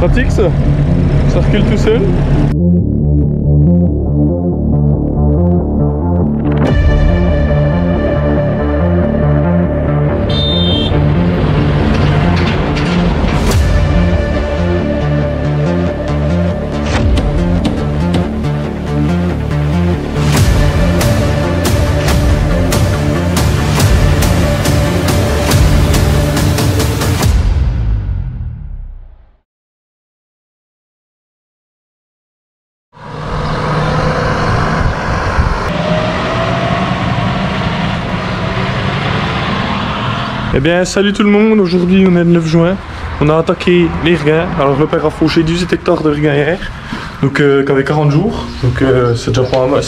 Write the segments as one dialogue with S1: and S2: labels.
S1: pratique ça. Ça recule tout seul. Eh bien salut tout le monde, aujourd'hui on est le 9 juin, on a attaqué les regains. Alors le père a fauché 18 hectares de regains hier, donc qu'avait 40 jours, donc c'est déjà pas mal,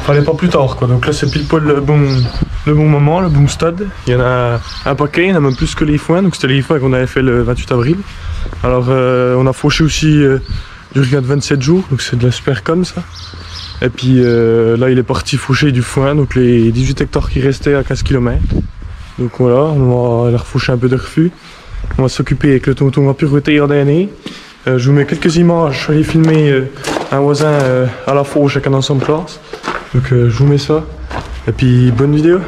S1: fallait pas plus tard quoi. Donc là c'est pile poil le bon moment, le bon stade. Il y en a un paquet, il y en a même plus que les foins, donc c'était les foins qu'on avait fait le 28 avril. Alors on a fauché aussi du regain de 27 jours, donc c'est de la super comme ça. Et puis là il est parti faucher du foin, donc les 18 hectares qui restaient à 15 km. Donc voilà, on va leur faucher un peu de refus. On va s'occuper avec le tonton à Pureté d'année. Je vous mets quelques images. Je suis allé filmer un voisin à la fauche avec un ensemble classe. Donc je vous mets ça. Et puis bonne vidéo.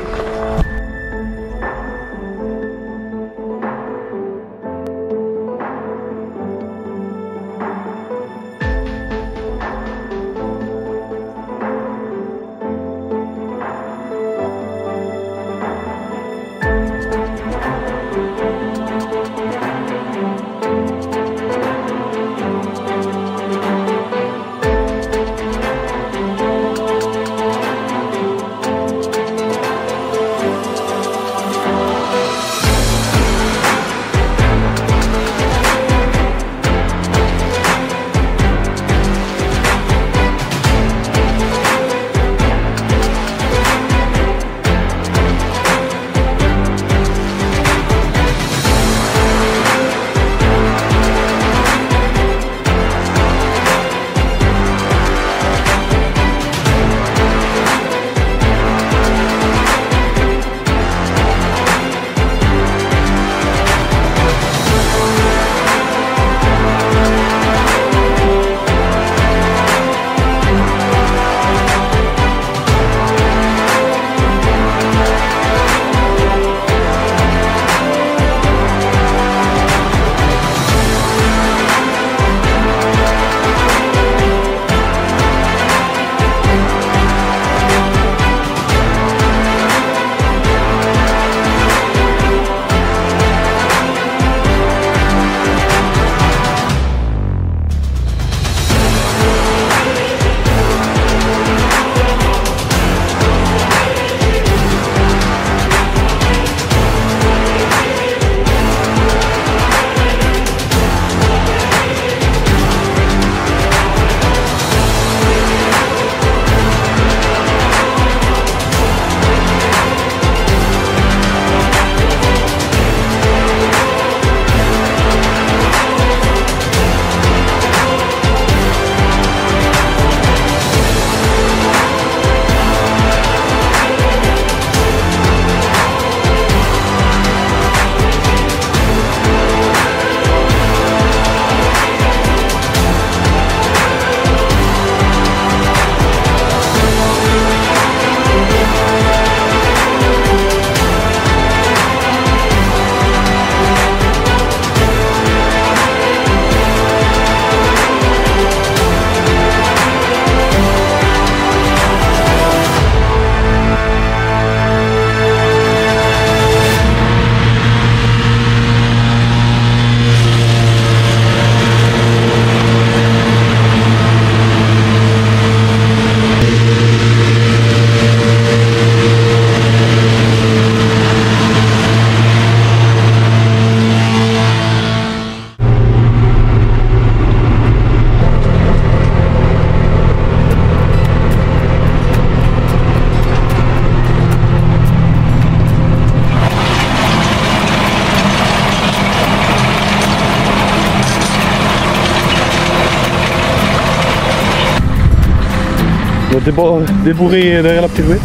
S1: Débourré derrière la pirouette.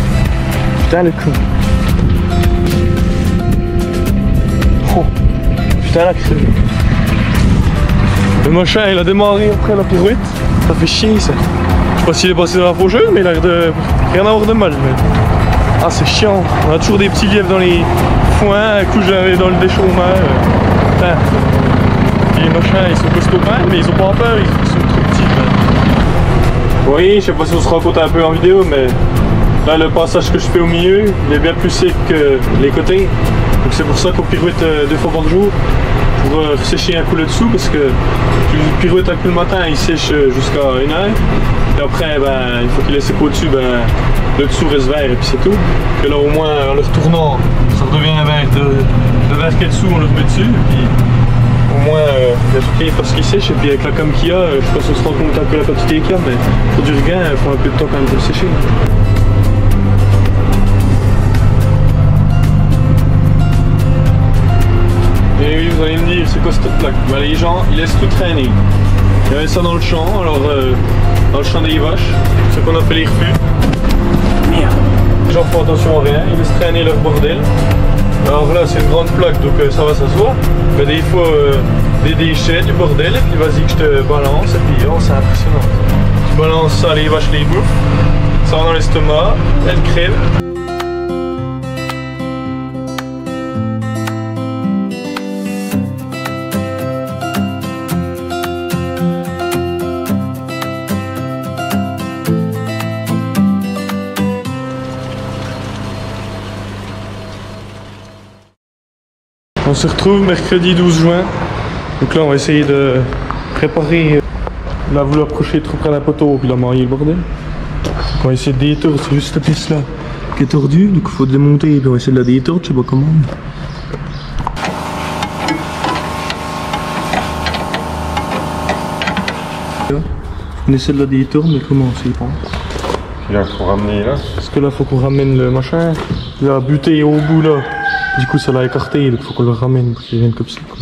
S1: Putain le con. Oh. Putain la crème. Le machin il a démarré après la pirouette. Ça fait chier ça. Je sais pas s'il est passé dans la faucheuse, mais il a l'air de rien avoir de mal. Mais... ah c'est chiant. On a toujours des petits lièvres dans les foins, un coup j'avais dans le déchauffement. Les machins ils sont costauds mais ils ont pas peur, ils sont trop petits. Vous voyez, je sais pas si on se rend compte un peu en vidéo, mais là le passage que je fais au milieu, il est bien plus sec que les côtés. Donc c'est pour ça qu'on pirouette 2 fois par jour pour sécher un coup le dessous, parce que tu pirouettes un coup le matin, il sèche jusqu'à 1 heure. Et après, ben, une fois qu'il est sec au-dessus, ben, le dessous reste vert et puis c'est tout. Et là au moins en le retournant, ça redevient vert de vert qu'il y a dessous, on le remet dessus. Et puis, au moins, il y a tout qui est parce qu'il sèche, et puis avec la cam qu'il y a, je pense qu'on se rend compte un peu la quantité qu'il y a, mais pour du regain, il faut un peu de temps quand même pour le sécher. Et oui, vous allez me dire, c'est quoi cette plaque? Bah, les gens, ils laissent tout traîner. Il y avait ça dans le champ, alors dans le champ des vaches, ce qu'on appelle les refus. Merde. Les gens font attention à rien, ils laissent traîner leur bordel. Alors là c'est une grande plaque donc ça va s'asseoir. Mais des fois des déchets, du bordel, et puis vas-y que je te balance, et puis oh c'est impressionnant. Tu balances ça, les vaches les bouffent, ça va dans l'estomac, elles crèvent. On se retrouve mercredi 12 juin. Donc là on va essayer de préparer. On a voulu approcher trop près d'un poteau, puis il a marié le bordel. Donc on va essayer de détordre, c'est juste cette pièce là qui est tordue, donc il faut démonter et puis on va essayer de la détordre, je sais pas comment. On essaie de la détordre, mais comment on sait pas.
S2: Là, faut ramener là.
S1: Parce que là faut qu'on ramène le machin. Il a buté au bout là. Du coup ça l'a écarté, donc il faut qu'on le ramène pour qu'il vienne comme ça quoi.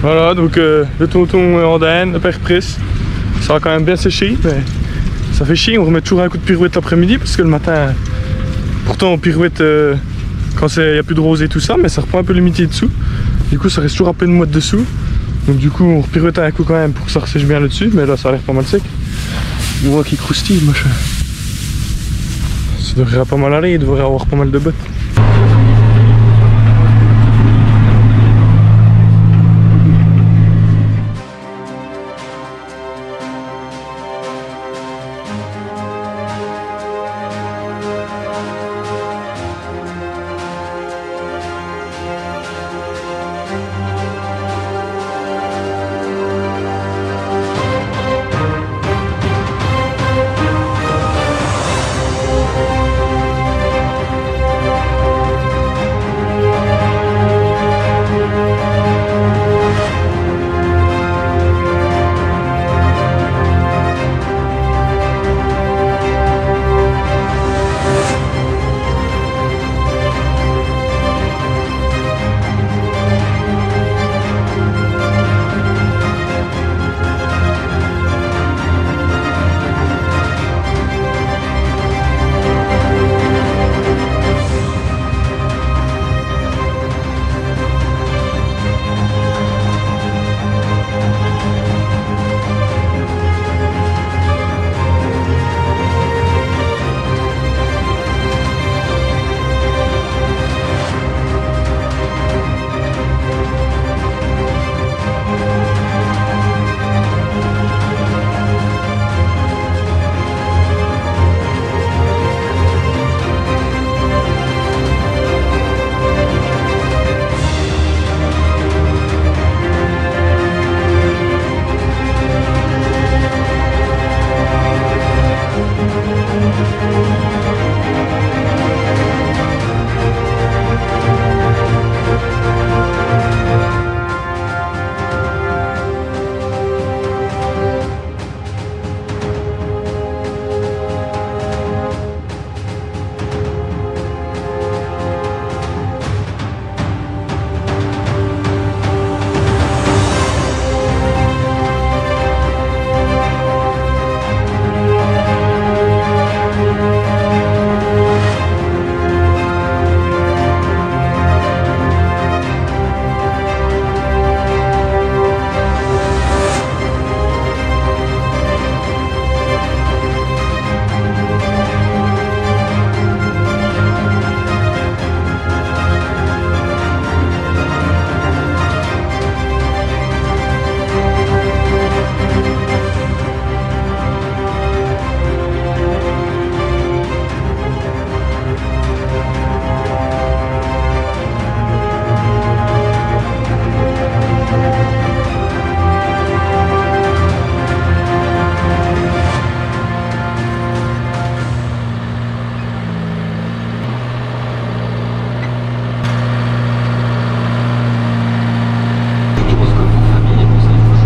S1: Voilà, donc le tonton andin, le père Presse, ça va quand même bien sécher, mais ça fait chier, on remet toujours un coup de pirouette l'après-midi parce que le matin, pourtant on pirouette quand il n'y a plus de rose et tout ça, mais ça reprend un peu l'humidité dessous. Du coup ça reste toujours un peu de moite dessous. Donc du coup on repirote un coup quand même pour que ça ressèche bien le dessus, mais là ça a l'air pas mal sec. On voit qu'il croustille, machin. Ça devrait pas mal aller, il devrait avoir pas mal de bottes.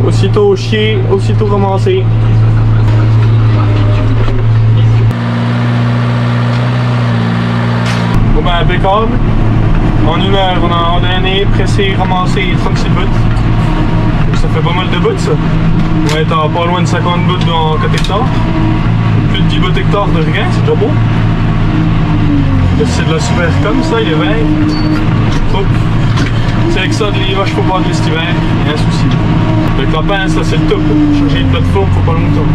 S1: Aussitôt chier, aussitôt ramasser. Bon ben impeccable. En une heure on a ordonné, pressé, ramassé 36 bottes. Donc ça fait pas mal de bottes ça. On va être à pas loin de 50 bottes dans 4 hectares. Plus de 10 bottes hectares de rien, c'est déjà bon. C'est de la super comme ça, il est vert. Hop. C'est avec ça, les vaches faut pas de cet hiver, il y a un souci. Avec la pince, là c'est le top. Changer une plateforme, faut pas longtemps.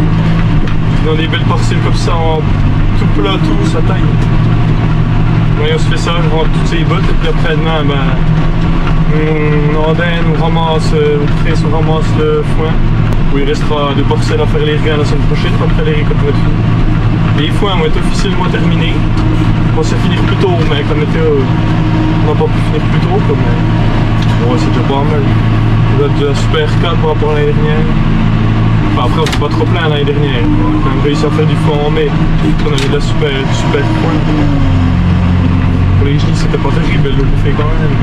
S1: Dans des belles parcelles comme ça, en tout plat, tout, ça taille. Ouais, on se fait ça, je rentre toutes ces bottes, et puis après demain, ben, on endaine, on ramasse, on presse, on ramasse le foin. Où il restera de parcelles à faire les regains la semaine prochaine, après les récoltes vont être finies. Les foins vont être officiellement terminés. On pensait finir plus tôt, mais avec la météo, on n'a pas pu finir plus tôt. Comme, bon, c'est déjà pas mal. On a déjà super calme par rapport à l'année dernière. Enfin, après, on ne s'est pas trop plaint l'année dernière. On a quand même réussi à faire du foin en mai. On avait de la super foin. Pour les chenilles, c'était pas terrible, le fait quand même.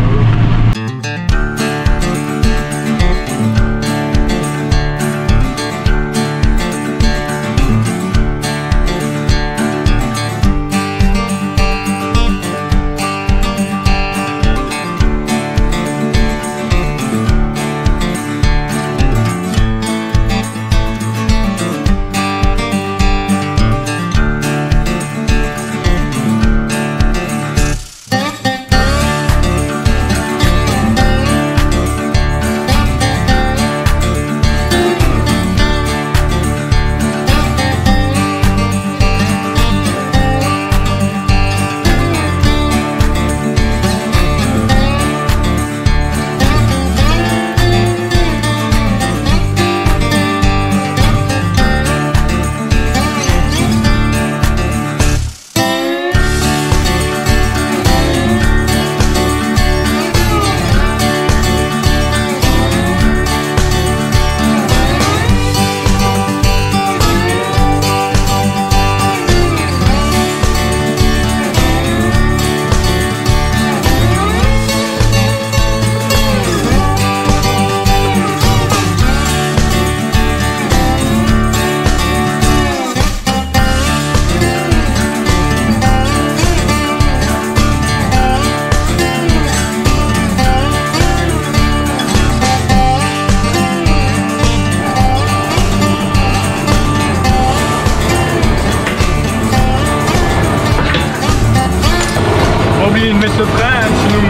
S1: mettre le frein, hein, sinon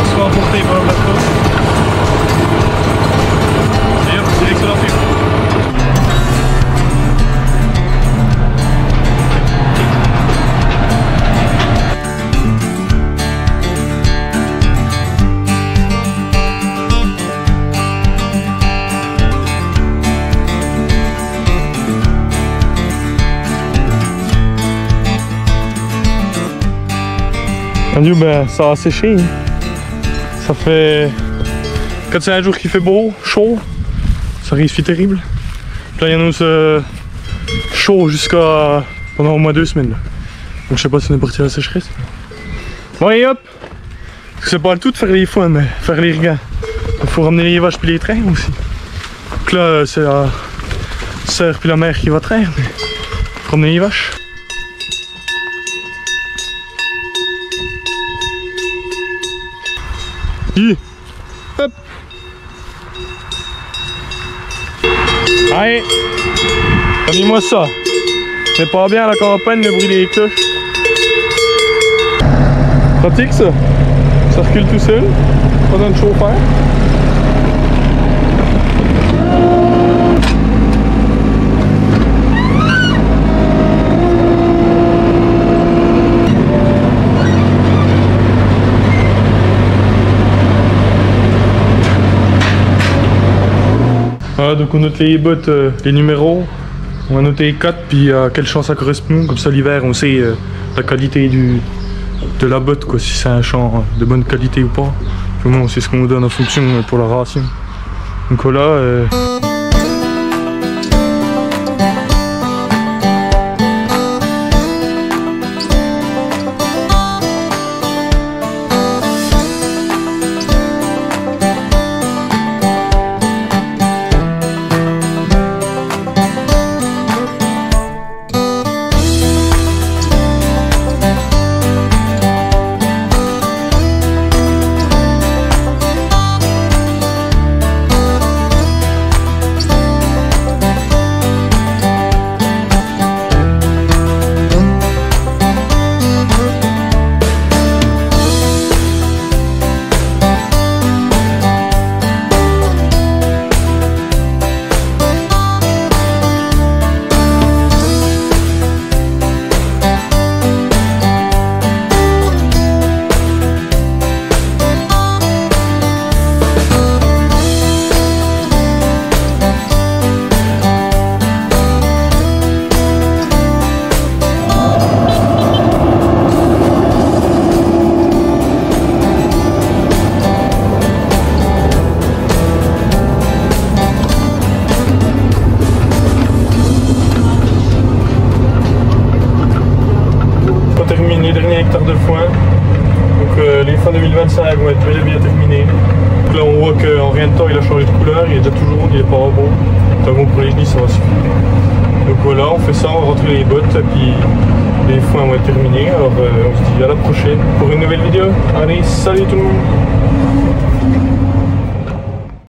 S1: on sera emporté par le bateau. Et hop, direction la pire. Ben, ça a séché. Ça fait... Quand c'est un jour qui fait beau, chaud, ça risque terrible. Là il y en a chaud jusqu'à pendant au moins 2 semaines. Donc je sais pas si on est parti à la sécheresse. Bon et hop. C'est pas le tout de faire les foins, mais faire les regains. Il faut ramener les vaches puis les traire aussi. Donc là c'est la sœur puis la mère qui va traire, mais il faut ramener les vaches. Hop. Allez, remis-moi ça. C'est pas bien à la campagne le bruit des cloches. Pratique ça. Ça recule tout seul. Pas besoin de chauffeur. Voilà, donc on note les bottes, les numéros, on va noter 4 puis à quelle champ ça correspond, comme ça l'hiver on sait la qualité de la botte, quoi, si c'est un champ de bonne qualité ou pas. Puis bon, c'est ce qu'on nous donne en fonction pour la ration. Donc voilà. De foin. Donc les fins 2025 vont être bel et bien terminés. Donc là on voit qu'en rien de temps il a changé de couleur, il est déjà tout jaune, il est pas beau. Donc bon, pour les chenilles ça va suffire. Donc voilà, on fait ça, on va rentrer les bottes et puis les foins vont être terminés. Alors on se dit à la prochaine pour une nouvelle vidéo. Allez, salut tout le monde.